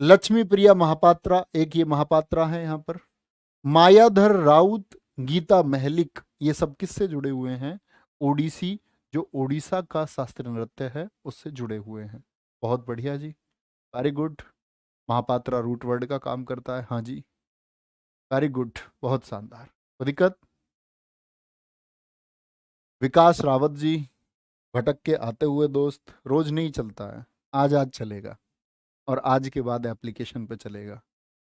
लक्ष्मी प्रिया महापात्रा, एक ये महापात्रा है यहाँ पर। मायाधर राउत, गीता महलिक, ये सब किससे जुड़े हुए हैं? ओडिसी, जो ओडिशा का शास्त्रीय नृत्य है उससे जुड़े हुए हैं। बहुत बढ़िया जी, very good. Mahapatra root word का काम करता है, हाँ जी, वेरी गुड, बहुत शानदार। कोई दिक्कत? विकास रावत जी, भटक के आते हुए दोस्त, रोज नहीं चलता है, आज आज चलेगा, और आज के बाद एप्लीकेशन पे चलेगा।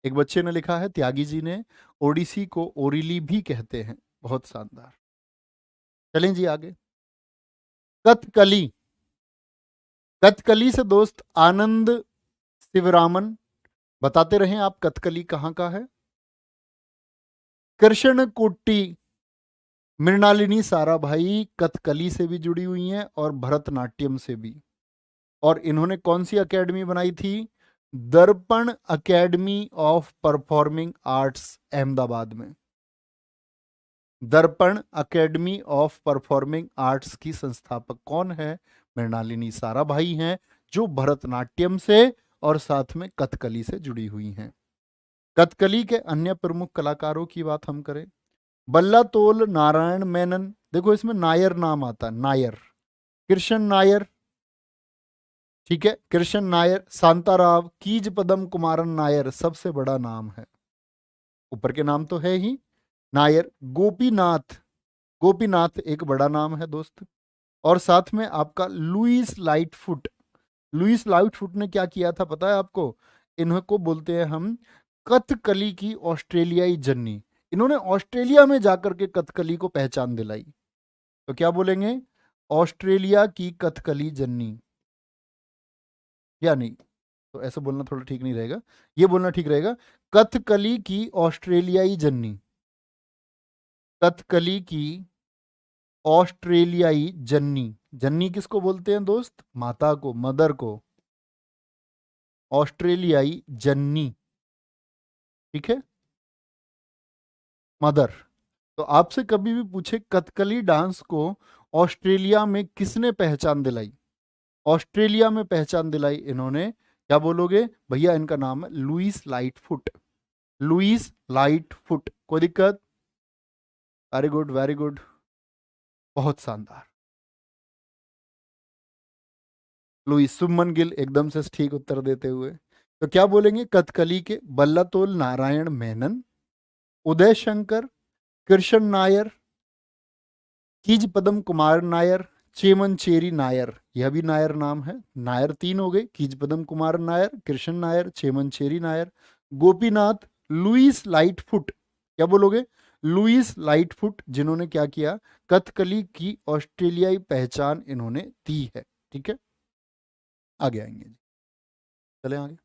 एक बच्चे ने लिखा है, त्यागी जी ने, ओडिसी को ओरिली भी कहते हैं, बहुत शानदार। चलें जी आगे। कथकली, कथकली से दोस्त आनंद शिवरामन, बताते रहें आप कथकली कहाँ का है। कृष्ण कुट्टी मृणालिनी साराभाई कथकली से भी जुड़ी हुई हैं और भरतनाट्यम से भी। और इन्होंने कौन सी एकेडमी बनाई थी? दर्पण academy of performing arts, Ahmedabad में। दर्पण एकेडमी ऑफ परफॉर्मिंग आर्ट्स की संस्थापक कौन है? मृणालिनी साराभाई हैं, जो भरतनाट्यम से और साथ में कथकली से जुड़ी हुई हैं। कथकली के अन्य प्रमुख कलाकारों की बात हम करें, बल्लातोल नारायण मेनन, देखो इसमें नायर नाम आता है, नायर, कृष्ण नायर, ठीक है, कृष्ण नायर, शांताराव, कीज पदम कुमारन नायर सबसे बड़ा नाम है, ऊपर के नाम तो है ही नायर, गोपीनाथ, गोपीनाथ एक बड़ा नाम है दोस्त। और साथ में आपका लुईस लाइटफुट, लुईस लाइटफुट ने क्या किया था पता है आपको? इनको बोलते हैं हम कथकली की ऑस्ट्रेलियाई जननी। इन्होंने ऑस्ट्रेलिया में जाकर के कथकली को पहचान दिलाई, तो क्या बोलेंगे? ऑस्ट्रेलिया की कथकली जननी, या नहीं? तो ऐसे बोलना थोड़ा ठीक नहीं रहेगा, ये बोलना ठीक रहेगा, कथकली की ऑस्ट्रेलियाई जननी, कथकली की ऑस्ट्रेलियाई जननी। जननी किसको बोलते हैं दोस्त? माता को, मदर को, ऑस्ट्रेलियाई जननी, ठीक है, मदर। तो आपसे कभी भी पूछे कथकली डांस को ऑस्ट्रेलिया में किसने पहचान दिलाई? ऑस्ट्रेलिया में पहचान दिलाई इन्होंने, क्या बोलोगे भैया? इनका नाम है लुईस लाइटफुट, लुईस लाइटफुट। कोई दिक्कत? वेरी गुड, वेरी गुड, बहुत शानदार। लुईस, सुमन गिल एकदम से ठीक उत्तर देते हुए। तो क्या बोलेंगे? कथकली के बल्लातोल नारायण मेनन, उदय शंकर, कृष्ण नायर, कीज पदम कुमार नायर, चेमनचेरी नायर, यह भी नायर नाम है। नायर तीन हो गए, keys Padam Kumar Nair, Krishna Nair, Chemancheri Nair, Gopinath, Lewis Lightfoot. क्या बोलोगे? लुईस लाइटफुट, जिन्होंने क्या किया? कथकली की ऑस्ट्रेलियाई पहचान इन्होंने दी है, ठीक है। आगे आएंगे जी, चले आगे।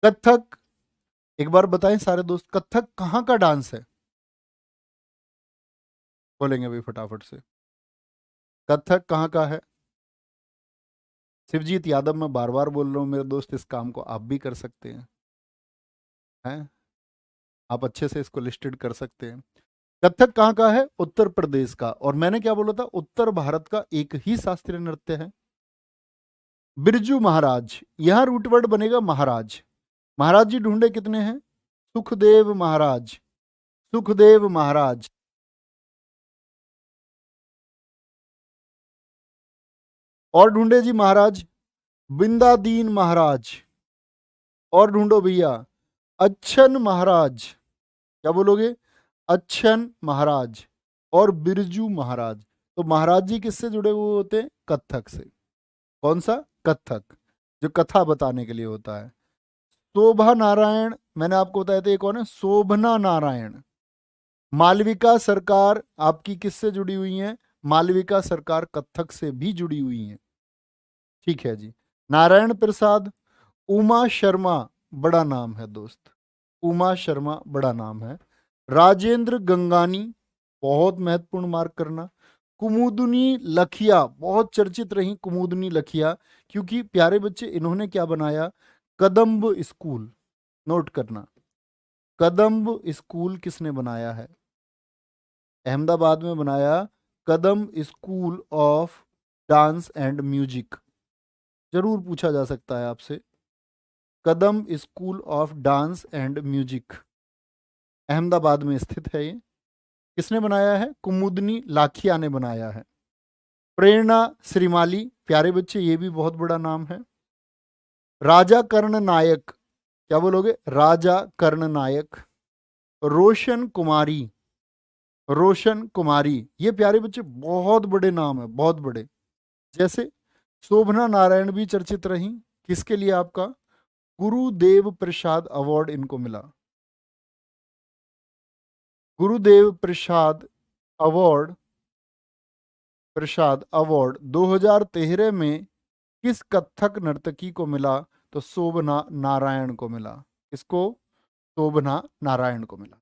कथक, एक बार बताएं सारे दोस्त, कथक कहाँ का डांस है? बोलेंगे भाई फटाफट से, कथक कहाँ का है? शिवजीत यादव, मैं बार बार बोल रहा हूँ मेरे दोस्त, इस काम को आप भी कर सकते हैं, आप अच्छे से इसको लिस्टेड कर सकते हैं। कथक कहाँ का है? उत्तर प्रदेश का। और मैंने क्या बोला था? उत्तर भारत का एक ही शास्त्रीय नृत्य है। बिरजू महाराज, यहां रूट वर्ड बनेगा महाराज। महाराज जी ढूंढे कितने हैं? सुखदेव महाराज, सुखदेव महाराज। और ढूंढे जी महाराज, बिंदादीन महाराज। और ढूंढो भैया, अच्छन महाराज। क्या बोलोगे? अच्छन महाराज और बिरजू महाराज। तो महाराज जी किससे जुड़े हुए होते हैं? कथक से। कौन सा? कथक, जो कथा बताने के लिए होता है। शोभा नारायण, मैंने आपको बताया था ये कौन है? शोभना नारायण। मालविका सरकार आपकी किससे जुड़ी हुई हैं? मालविका सरकार कथक से भी जुड़ी हुई हैं, ठीक है जी। नारायण प्रसाद, उमा शर्मा, बड़ा नाम है दोस्त, उमा शर्मा बड़ा नाम है। राजेंद्र गंगानी, बहुत महत्वपूर्ण मार्क करना। कुमुदनी लखिया, बहुत चर्चित रही कुमुदनी लखिया, क्योंकि प्यारे बच्चे इन्होंने क्या बनाया? कदम्ब स्कूल, नोट करना, कदम्ब स्कूल किसने बनाया है? अहमदाबाद में बनाया, Kadam school of dance and music. जरूर पूछा जा सकता है आपसे, Kadam school of dance and music Ahmedabad में स्थित है। ये किसने बनाया है? कुमुदनी लाखिया ने बनाया है। प्रेरणा श्रीमाली, प्यारे बच्चे ये भी बहुत बड़ा नाम है। राजा कर्ण नायक, क्या बोलोगे? राजा कर्ण नायक। रोशन कुमारी, रोशन कुमारी, ये प्यारे बच्चे बहुत बड़े नाम है, बहुत बड़े। जैसे शोभना नारायण भी चर्चित रही, किसके लिए? आपका गुरुदेव प्रसाद अवार्ड इनको मिला, गुरुदेव प्रसाद अवार्ड, प्रसाद अवार्ड 2013 में किस कथक नर्तकी को मिला? तो शोभना नारायण को मिला। किसको? शोभना नारायण को मिला।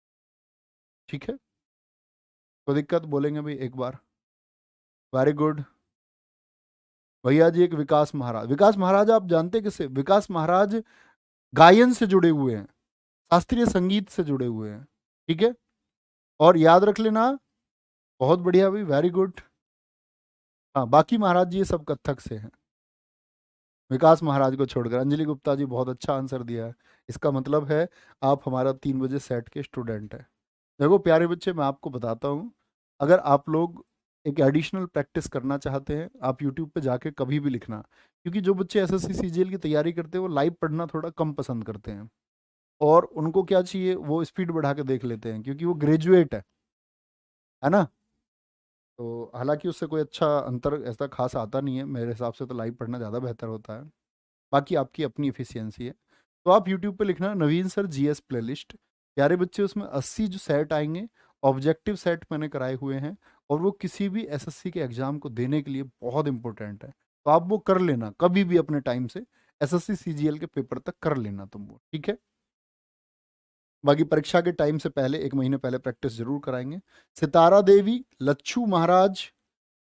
ठीक है, तो दिक्कत बोलेंगे भाई एक बार। Very good. भैया जी एक विकास महाराज। विकास महाराज आप जानते किससे? विकास महाराज गायन से जुड़े हुए हैं, शास्त्रीय संगीत से जुड़े हुए हैं। ठीक है, और याद रख लेना। बहुत बढ़िया भाई, वेरी गुड। हाँ, बाकी महाराज जी ये सब कथक से हैं, विकास महाराज को छोड़कर। अंजलि गुप्ता जी बहुत अच्छा आंसर दिया है। इसका मतलब है आप हमारा 3 बजे सेट के स्टूडेंट हैं। देखो प्यारे बच्चे, मैं आपको बताता हूँ, अगर आप लोग एक एडिशनल प्रैक्टिस करना चाहते हैं, आप यूट्यूब पे जाके कभी भी लिखना। क्योंकि जो बच्चे एसएससी सीजीएल की तैयारी करते हैं वो लाइव पढ़ना थोड़ा कम पसंद करते हैं, और उनको क्या चाहिए, वो स्पीड बढ़ा के देख लेते हैं, क्योंकि वो ग्रेजुएट है ना। तो हालांकि उससे कोई अच्छा अंतर ऐसा खास आता नहीं है, मेरे हिसाब से तो लाइव पढ़ना ज़्यादा बेहतर होता है। बाकी आपकी अपनी इफिशियंसी है। तो आप यूट्यूब पे लिखना नवीन सर जीएस प्लेलिस्ट। प्यारे बच्चे, उसमें 80 जो सेट आएंगे, ऑब्जेक्टिव सेट मैंने कराए हुए हैं, और वो किसी भी एसएससी के एग्जाम को देने के लिए बहुत इंपॉर्टेंट है। तो आप वो कर लेना कभी भी अपने टाइम से, एसएससी सीजीएल के पेपर तक कर लेना तुम वो, ठीक है। बाकी परीक्षा के टाइम से पहले, 1 महीने पहले प्रैक्टिस जरूर कराएंगे। सितारा देवी, लच्छू महाराज,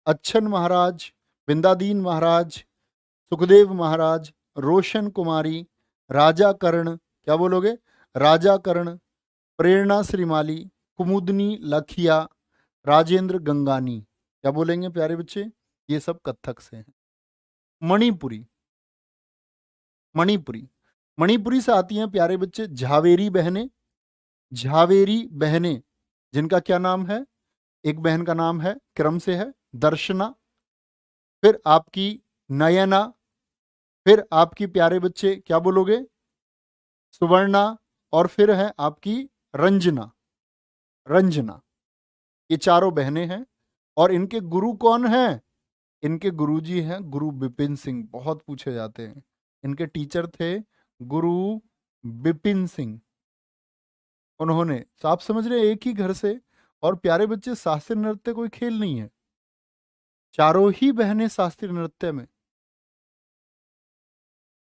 अच्छन महाराज, बिंदादीन महाराज, सुखदेव महाराज, रोशन कुमारी, राजा कर्ण, क्या बोलोगे? राजा कर्ण, प्रेरणा श्रीमाली, कुमुदनी लखिया, राजेंद्र गंगानी, क्या बोलेंगे प्यारे बच्चे? ये सब कथक से हैं। मणिपुरी, मणिपुरी, मणिपुरी से आती हैं प्यारे बच्चे झावेरी बहनें। झावेरी बहनें, जिनका क्या नाम है? एक बहन का नाम है, क्रम से है, दर्शना, फिर आपकी नयना, फिर आपकी प्यारे बच्चे क्या बोलोगे? सुवर्णा, और फिर है आपकी रंजना। रंजना, ये चारों बहनें हैं। और इनके गुरु कौन हैं? इनके गुरुजी हैं गुरु बिपिन सिंह, बहुत पूछे जाते हैं। इनके टीचर थे गुरु बिपिन सिंह। उन्होंने, तो आप समझ रहे हैं, एक ही घर से। और प्यारे बच्चे, शास्त्रीय नृत्य कोई खेल नहीं है, चारों ही बहनें शास्त्रीय नृत्य में।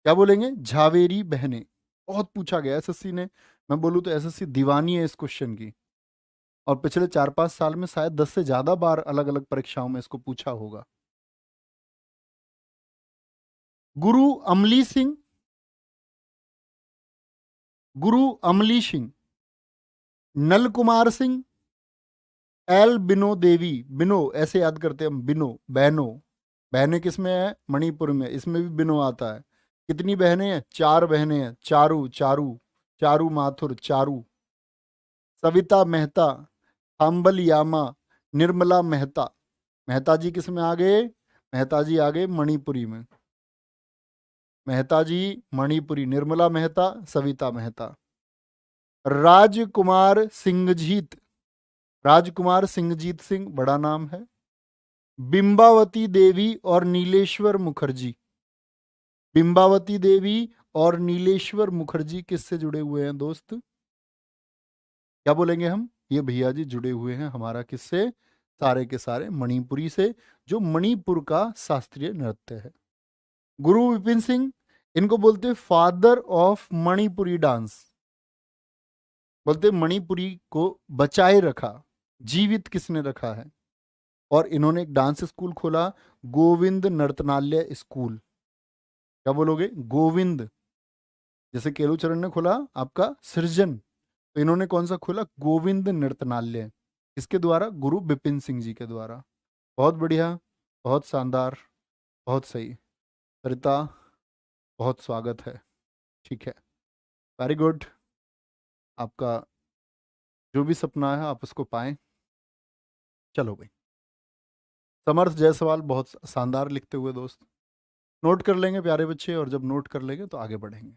क्या बोलेंगे? झावेरी बहनें। बहुत पूछा गया एसएससी ने, मैं बोलूँ तो एसएससी दीवानी है इस क्वेश्चन की। और पिछले 4-5 साल में शायद 10 से ज्यादा बार अलग अलग परीक्षाओं में इसको पूछा होगा। गुरु अमली सिंह, गुरु अमली सिंह, नल कुमार सिंह, एल बिनो देवी। बिनो ऐसे याद करते हैं हम, बिनो, बहनों। बहनें किस में है? मणिपुर में, इसमें भी बिनो आता है। कितनी बहनें हैं? 4 बहनें हैं। चारू, चारू, चारू माथुर, चारू। सविता मेहता, थाम्बल यामा, निर्मला मेहता। मेहता जी किस में आ गए? मेहता जी आ गए मणिपुरी में। मेहता जी मणिपुरी, निर्मला मेहता, सविता मेहता। राजकुमार सिंहजीत, राजकुमार सिंहजीत सिंह बड़ा नाम है। बिंबावती देवी और नीलेश्वर मुखर्जी। बिंबावती देवी और नीलेश्वर मुखर्जी किससे जुड़े हुए हैं दोस्त? क्या बोलेंगे हम? ये भैया जी जुड़े हुए हैं हमारा किससे? सारे के सारे मणिपुरी से, जो मणिपुर का शास्त्रीय नृत्य है। गुरु विपिन सिंह, इनको बोलते हैं फादर ऑफ मणिपुरी डांस। बोलते मणिपुरी को बचाए रखा, जीवित किसने रखा है? और इन्होंने एक डांस स्कूल खोला, गोविंद नर्तनालय स्कूल। क्या बोलोगे? गोविंद, जैसे केलुचरण ने खोला आपका सृजन, तो इन्होंने कौन सा खोला? गोविंद नर्तनालय। इसके द्वारा? गुरु बिपिन सिंह जी के द्वारा। बहुत बढ़िया, बहुत शानदार, बहुत सही। सरिता, बहुत स्वागत है। ठीक है, वेरी गुड। आपका जो भी सपना है आप उसको पाएं। चलो भाई, समर्थ जायसवाल बहुत शानदार लिखते हुए दोस्त। नोट कर लेंगे प्यारे बच्चे, और जब नोट कर लेंगे तो आगे बढ़ेंगे।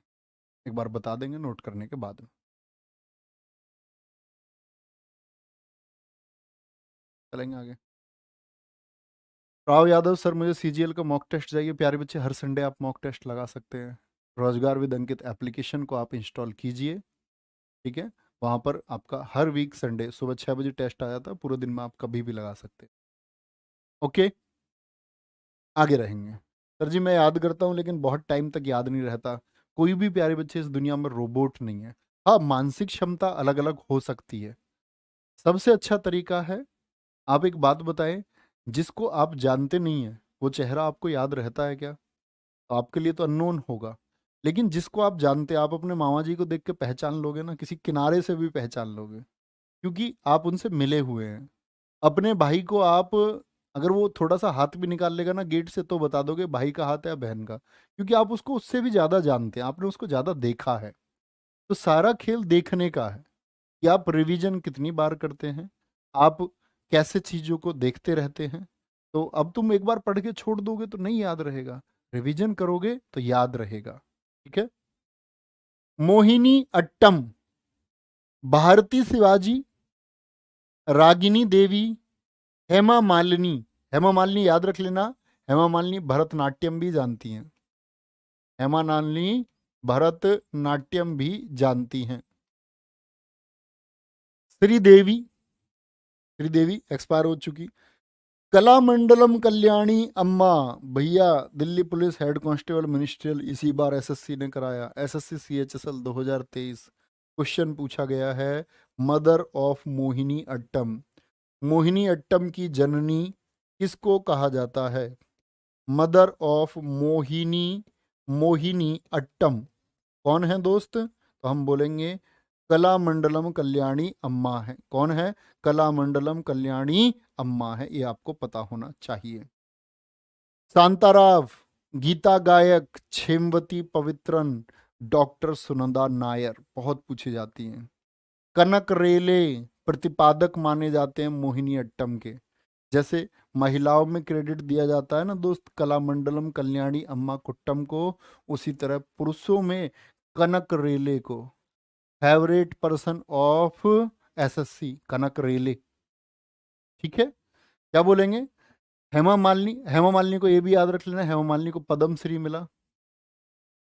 एक बार बता देंगे नोट करने के बाद में। चलेंगे आगे। राव यादव सर, मुझे सीजीएल का मॉक टेस्ट चाहिए। प्यारे बच्चे, हर संडे आप मॉक टेस्ट लगा सकते हैं। रोजगार विद अंकित एप्लीकेशन को आप इंस्टॉल कीजिए, ठीक है। वहाँ पर आपका हर वीक संडे सुबह 6 बजे टेस्ट आ जाता है, पूरे दिन में आप कभी भी लगा सकते हैं। ओके, आगे रहेंगे। सर जी मैं याद करता हूँ लेकिन बहुत टाइम तक याद नहीं रहता। कोई भी प्यारे बच्चे इस दुनिया में रोबोट नहीं है। हाँ, मानसिक क्षमता अलग अलग हो सकती है। सबसे अच्छा तरीका है, आप एक बात बताएं, जिसको आप जानते नहीं है वो चेहरा आपको याद रहता है क्या? तो आपके लिए तो अननोन होगा। लेकिन जिसको आप जानते हैं, आप अपने मामा जी को देख के पहचान लोगे ना, किसी किनारे से भी पहचान लोगे, क्योंकि आप उनसे मिले हुए हैं। अपने भाई को आप, अगर वो थोड़ा सा हाथ भी निकाल लेगा ना गेट से, तो बता दोगे भाई का हाथ है या बहन का, क्योंकि आप उसको उससे भी ज्यादा जानते हैं, आपने उसको ज्यादा देखा है। तो सारा खेल देखने का है कि आप रिवीजन कितनी बार करते हैं, आप कैसे चीजों को देखते रहते हैं। तो अब तुम एक बार पढ़ के छोड़ दोगे तो नहीं याद रहेगा, रिवीजन करोगे तो याद रहेगा। ठीक है। मोहिनी अट्टम, भारती शिवाजी, रागिनी देवी, हेमा मालिनी। हेमा मालिनी याद रख लेना, हेमा मालिनी भरतनाट्यम भी जानती हैं। हेमा मालिनी भरतनाट्यम भी जानती हैं। श्रीदेवी, श्रीदेवी एक्सपायर हो चुकी। कलामंडलम कल्याणी अम्मा, भैया Delhi police head constable ministerial, इसी बार एसएससी ने कराया, एसएससी सीएचएसएल 2023। क्वेश्चन पूछा गया है, मदर ऑफ मोहिनी अट्टम, मोहिनी अट्टम की जननी किसको कहा जाता है? मदर ऑफ मोहिनी, मोहिनी अट्टम कौन है दोस्त? तो हम बोलेंगे कलामंडलम कल्याणी अम्मा है। कौन है? कलामंडलम कल्याणी अम्मा है, ये आपको पता होना चाहिए। शांताराव, गीता गायक, छेमवती पवित्रन, डॉक्टर सुनंदा नायर बहुत पूछी जाती हैं। कनक रेले प्रतिपादक माने जाते हैं मोहिनी अट्टम के। जैसे महिलाओं में क्रेडिट दिया जाता है ना दोस्त, कलामंडलम कल्याणी अम्मा कुट्टम को, उसी तरह पुरुषों में कनक रेले को, फेवरेट पर्सन ऑफ एसएससी कनक रेले। ठीक है। क्या बोलेंगे? हेमा मालिनी, हेमा मालिनी को ये भी याद रख लेना, हेमा मालिनी को पद्म श्री मिला।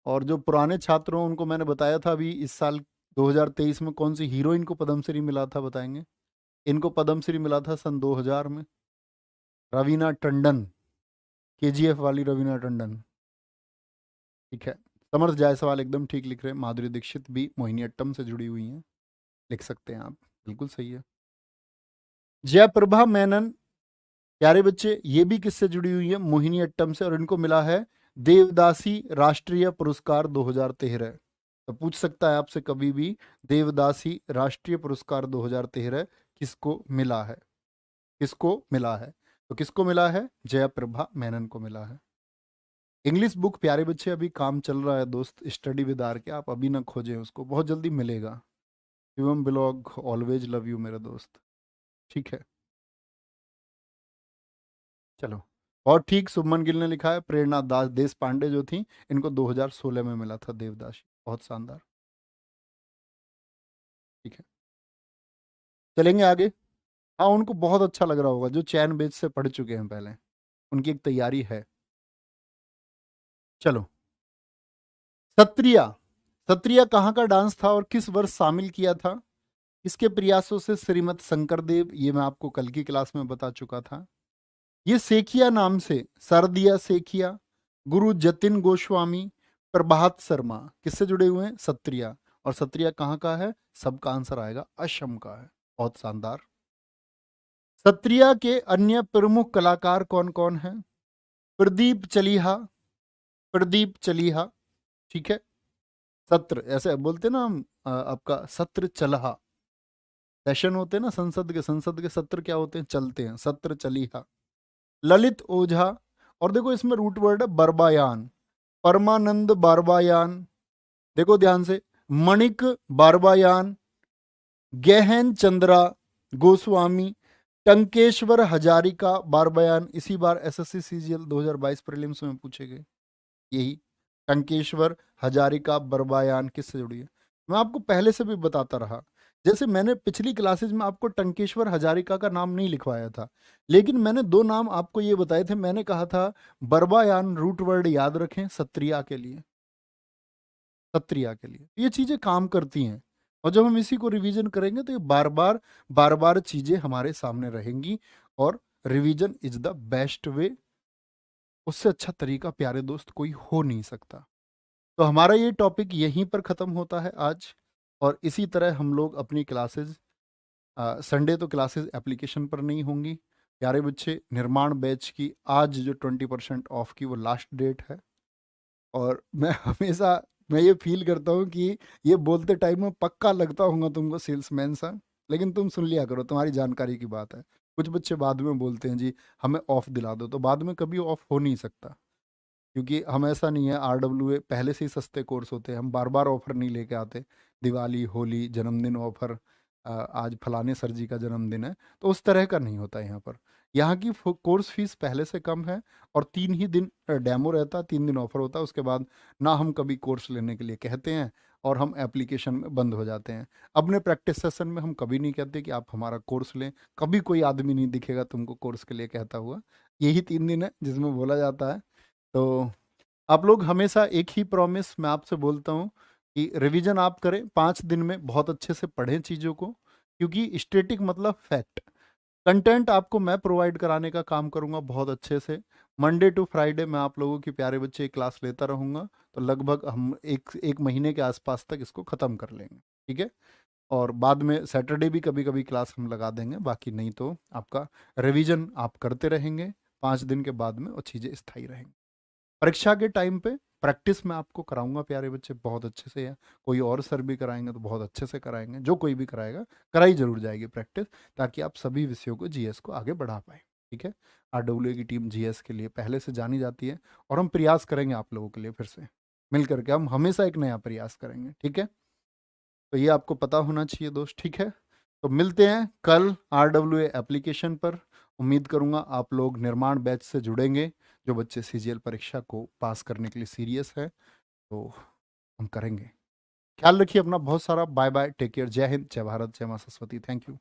और जो पुराने छात्र हों उनको मैंने बताया था अभी इस साल 2023 में कौन सी हीरोइन को पद्म श्री मिला था, बताएंगे? इनको पद्म श्री मिला था सन 2000 में, रवीना टंडन, केजीएफ वाली रवीना टंडन। ठीक है। समर्थ जायसवाल एकदम ठीक लिख रहे हैं, माधुरी दीक्षित भी मोहिनी अट्टम से जुड़ी हुई हैं, लिख सकते हैं आप, बिल्कुल सही है। जयप्रभा मेनन, प्यारे बच्चे ये भी किससे जुड़ी हुई है? मोहिनी अट्टम से, और इनको मिला है देवदासी राष्ट्रीय पुरस्कार 2013। तो पूछ सकता है आपसे कभी भी, देवदासी राष्ट्रीय पुरस्कार 2013 किसको मिला है? किसको मिला है? तो किसको मिला है? जयप्रभा मेनन को मिला है। इंग्लिश बुक प्यारे बच्चे अभी काम चल रहा है दोस्त, स्टडी विद आर के, आप अभी ना खोजें उसको, बहुत जल्दी मिलेगा। Shivam blog always love you मेरा दोस्त। ठीक है, चलो। और ठीक शुभमन गिल ने लिखा है, प्रेरणा दास देश पांडे जो थी, इनको 2016 में मिला था देवदासी। बहुत शानदार। ठीक है, चलेंगे आगे। हाँ, उनको बहुत अच्छा लग रहा होगा, जो चैन बेच से पढ़ चुके हैं पहले, उनकी एक तैयारी है। चलो, सत्रिया, सत्रिया कहाँ का डांस था और किस वर्ष शामिल किया था? इसके प्रयासों से श्रीमद शंकरदेव, ये मैं आपको कल की क्लास में बता चुका था। ये सेखिया नाम से, सरदिया सेखिया, गुरु जतिन गोस्वामी, प्रभात शर्मा, किससे जुड़े हुए हैं? सत्रिया। और सत्रिया कहाँ का है? सबका आंसर आएगा असम का है। बहुत शानदार। सत्रिया के अन्य प्रमुख कलाकार कौन कौन हैं? प्रदीप चलीहा, प्रदीप चलीहा। ठीक है। सत्र ऐसे बोलते ना हम, आपका सत्र चलहा, सेशन होते हैं ना संसद के, संसद के सत्र क्या होते हैं? चलते हैं, सत्र चलीहा। ललित ओझा, और देखो इसमें रूट वर्ड है बरबायान, परमानंद बारबायान, देखो ध्यान से, मणिक बारबायान, गहन चंद्रा गोस्वामी, टंकेश्वर हजारिका बारबायान, इसी बार एसएससी सीजीएल 2022 प्रीलिम्स में पूछे गए। यही टंकेश्वर हजारिका बरबायान किससे जुड़ी है? मैं आपको पहले से भी बताता रहा, जैसे मैंने पिछली क्लासेज में आपको टंकेश्वर हजारिका का नाम नहीं लिखवाया था, लेकिन मैंने दो नाम आपको ये बताए थे। मैंने कहा था बरबायान रूट वर्ड याद रखें सत्रिया के लिए, सत्रिया के लिए। ये चीजें काम करती हैं, और जब हम इसी को रिवीजन करेंगे तो ये बार बार चीजें हमारे सामने रहेंगी। और revision is the best way उससे अच्छा तरीका प्यारे दोस्त कोई हो नहीं सकता। तो हमारा ये टॉपिक यहीं पर ख़त्म होता है आज। और इसी तरह हम लोग अपनी क्लासेस, संडे तो क्लासेस एप्लीकेशन पर नहीं होंगी। प्यारे बच्चे, निर्माण बैच की आज जो 20% ऑफ की वो लास्ट डेट है। और मैं हमेशा मैं ये फील करता हूँ कि ये बोलते टाइम में पक्का लगता होगा तुमको सेल्समैन सा, लेकिन तुम सुन लिया करो, तुम्हारी जानकारी की बात है। कुछ बच्चे बाद में बोलते हैं जी हमें ऑफ दिला दो, तो बाद में कभी ऑफ हो नहीं सकता, क्योंकि हम ऐसा नहीं है। RWA पहले से ही सस्ते कोर्स होते हैं, हम बार बार ऑफर नहीं लेके आते। दिवाली, होली, जन्मदिन ऑफर, आज फलाने सर जी का जन्मदिन है, तो उस तरह का नहीं होता यहाँ पर। यहाँ की कोर्स फीस पहले से कम है, और 3 ही दिन डेमो रहता है, 3 दिन ऑफर होता है, उसके बाद ना हम कभी कोर्स लेने के लिए कहते हैं, और हम एप्लीकेशन में बंद हो जाते हैं। अपने प्रैक्टिस सेशन में हम कभी नहीं कहते कि आप हमारा कोर्स लें, कभी कोई आदमी नहीं दिखेगा तुमको कोर्स के लिए कहता हुआ। यही 3 दिन है जिसमें बोला जाता है। तो आप लोग हमेशा एक ही प्रॉमिस मैं आपसे बोलता हूँ कि रिवीजन आप करें 5 दिन में, बहुत अच्छे से पढ़ें चीज़ों को, क्योंकि स्टेटिक मतलब फैक्ट। कंटेंट आपको मैं प्रोवाइड कराने का काम करूंगा बहुत अच्छे से। मंडे टू फ्राइडे मैं आप लोगों की प्यारे बच्चे क्लास लेता रहूंगा, तो लगभग हम एक एक महीने के आसपास तक इसको ख़त्म कर लेंगे, ठीक है। और बाद में सैटरडे भी कभी कभी क्लास हम लगा देंगे, बाकी नहीं तो आपका रिवीजन आप करते रहेंगे। 5 दिन के बाद में वो चीज़ें स्थायी रहेंगी। परीक्षा के टाइम पे प्रैक्टिस मैं आपको कराऊंगा प्यारे बच्चे बहुत अच्छे से, या कोई और सर भी कराएंगे तो बहुत अच्छे से कराएंगे, जो कोई भी कराएगा कराई जरूर जाएगी प्रैक्टिस, ताकि आप सभी विषयों को जीएस को आगे बढ़ा पाए, ठीक है। RWA की टीम जीएस के लिए पहले से जानी जाती है, और हम प्रयास करेंगे आप लोगों के लिए फिर से मिल करके, हम हमेशा एक नया प्रयास करेंगे, ठीक है। तो ये आपको पता होना चाहिए दोस्त, ठीक है। तो मिलते हैं कल RWA एप्लीकेशन पर। उम्मीद करूंगा आप लोग निर्माण बैच से जुड़ेंगे, जो बच्चे CGL परीक्षा को पास करने के लिए सीरियस है, तो हम करेंगे। ख्याल रखिए अपना बहुत सारा। बाय बाय, टेक केयर, जय हिंद, जय भारत, जय मां सरस्वती, थैंक यू।